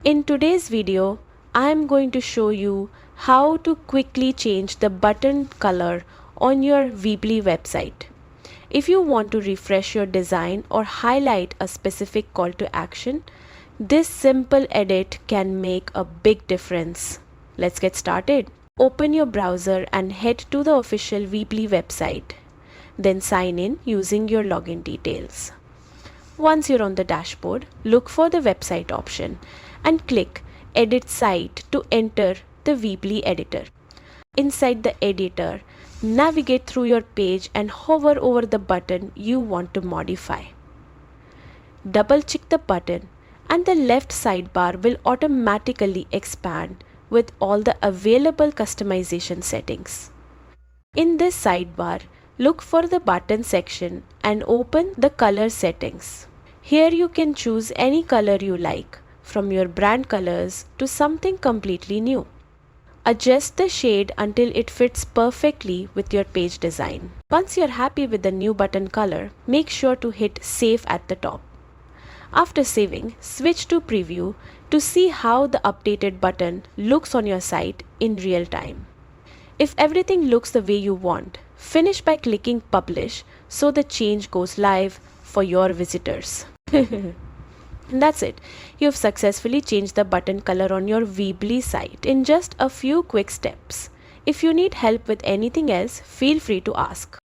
In today's video, I am going to show you how to quickly change the button color on your Weebly website. If you want to refresh your design or highlight a specific call to action, this simple edit can make a big difference. Let's get started. Open your browser and head to the official Weebly website. Then sign in using your login details. Once you're on the dashboard, look for the website option and click Edit Site to enter the Weebly editor. Inside the editor, navigate through your page and hover over the button you want to modify. Double click the button and the left sidebar will automatically expand with all the available customization settings. In this sidebar, look for the button section and open the color settings. Here you can choose any color you like, from your brand colors to something completely new. Adjust the shade until it fits perfectly with your page design. Once you're happy with the new button color, make sure to hit Save at the top. After saving, switch to Preview to see how the updated button looks on your site in real time. If everything looks the way you want, finish by clicking Publish so the change goes live for your visitors. That's it. You've successfully changed the button color on your Weebly site in just a few quick steps. If you need help with anything else, feel free to ask.